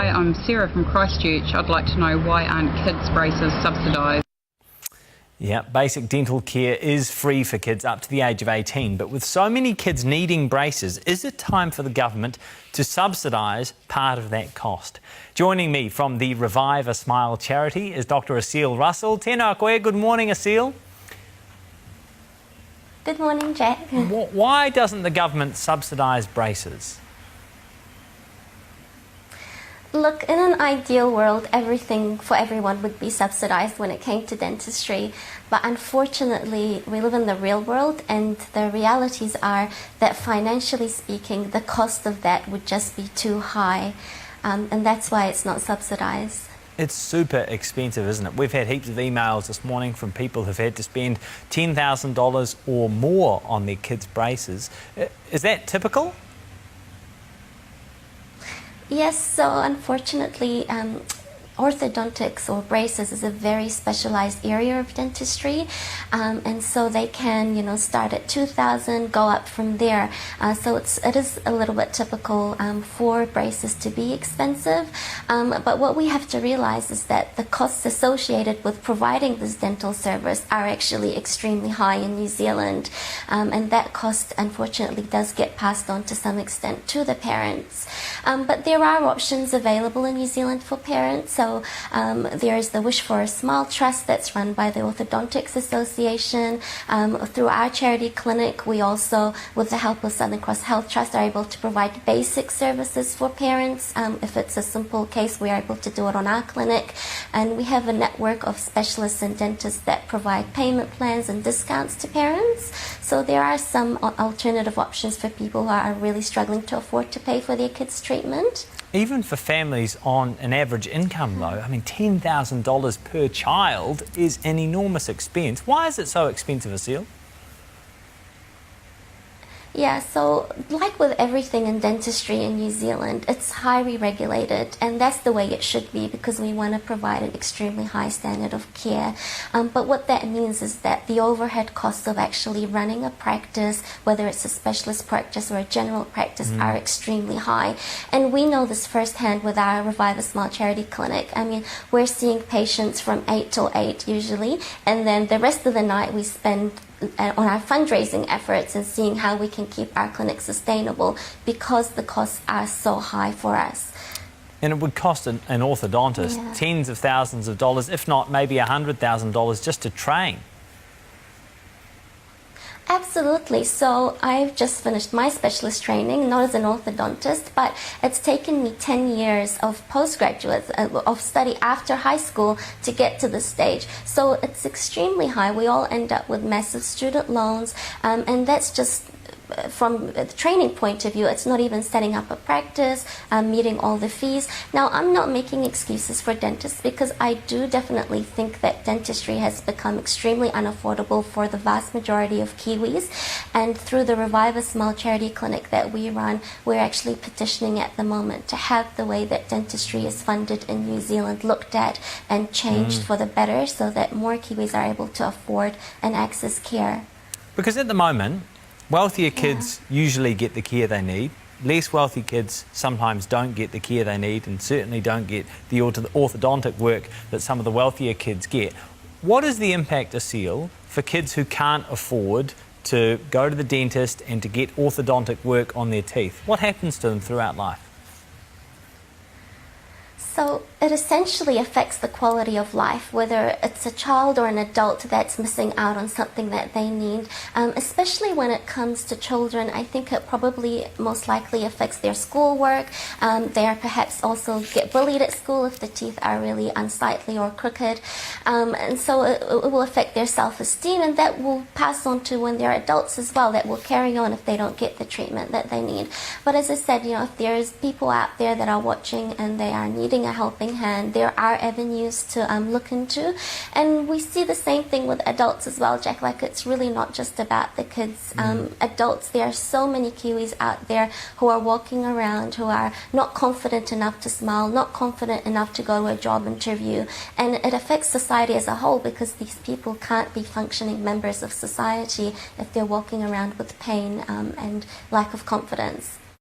Hi, I'm Sarah from Christchurch. I'd like to know, why aren't kids' braces subsidised? Yeah, basic dental care is free for kids up to the age of 18, but with so many kids needing braces, is it time for the government to subsidise part of that cost? Joining me from the Revive a Smile charity is Dr. Assil Russell. Tēnā koe, good morning, Assil. Good morning, Jack. Why doesn't the government subsidise braces? Look, in an ideal world, everything for everyone would be subsidised when it came to dentistry. But unfortunately, we live in the real world, and the realities are that financially speaking, the cost of that would just be too high. And that's why it's not subsidised. It's super expensive, isn't it? We've had heaps of emails this morning from people who've had to spend $10,000 or more on their kids' braces. Is that typical? Yes, so unfortunately, orthodontics or braces is a very specialized area of dentistry, and so they can, start at $2,000, go up from there. So it is a little bit typical for braces to be expensive. But what we have to realize is that the costs associated with providing this dental service are actually extremely high in New Zealand, and that cost unfortunately does get passed on to some extent to the parents. But there are options available in New Zealand for parents. So there is the Wish for a Smile Trust that's run by the Orthodontics Association. Through our charity clinic, we also, with the help of Southern Cross Health Trust, are able to provide basic services for parents. If it's a simple case, we are able to do it on our clinic. And we have a network of specialists and dentists that provide payment plans and discounts to parents. So there are some alternative options for people who are really struggling to afford to pay for their kids' treatment. Even for families on an average income, though, I mean, $10,000 per child is an enormous expense. Why is it so expensive, Assil? Yeah, so like with everything in dentistry in New Zealand, it's highly regulated, and that's the way it should be because we want to provide an extremely high standard of care. But what that means is that the overhead costs of actually running a practice, whether it's a specialist practice or a general practice, are extremely high. And we know this firsthand with our Revive a Smile charity clinic. I mean, we're seeing patients from 8 till 8 usually, and then the rest of the night we spend on our fundraising efforts and seeing how we can keep our clinic sustainable because the costs are so high for us. And it would cost an orthodontist tens of thousands of dollars, if not maybe $100,000 just to train. Absolutely. So I've just finished my specialist training, not as an orthodontist, but it's taken me 10 years of postgraduate, of study after high school to get to this stage. So it's extremely high. We all end up with massive student loans, and that's just from the training point of view. It's not even setting up a practice, meeting all the fees. Now, I'm not making excuses for dentists because I do definitely think that dentistry has become extremely unaffordable for the vast majority of Kiwis. And through the Revive a Smile charity clinic that we run, we're actually petitioning at the moment to have the way that dentistry is funded in New Zealand looked at and changed for the better so that more Kiwis are able to afford and access care. Because at the moment, wealthier kids usually get the care they need. Less wealthy kids sometimes don't get the care they need and certainly don't get the orthodontic work that some of the wealthier kids get. What is the impact, Assil, for kids who can't afford to go to the dentist and to get orthodontic work on their teeth? What happens to them throughout life? So it essentially affects the quality of life, whether it's a child or an adult that's missing out on something that they need. Especially when it comes to children, I think it probably most likely affects their schoolwork. They are perhaps also get bullied at school if the teeth are really unsightly or crooked. And so it will affect their self-esteem, and that will pass on to when they're adults as well. That will carry on if they don't get the treatment that they need. But as I said, if there's people out there that are watching and they are needing a helping hand, there are avenues to look into. And we see the same thing with adults as well, Jack. Like, it's really not just about the kids. Adults, there are so many Kiwis out there who are walking around who are not confident enough to smile, not confident enough to go to a job interview, and it affects society as a whole because these people can't be functioning members of society if they're walking around with pain and lack of confidence.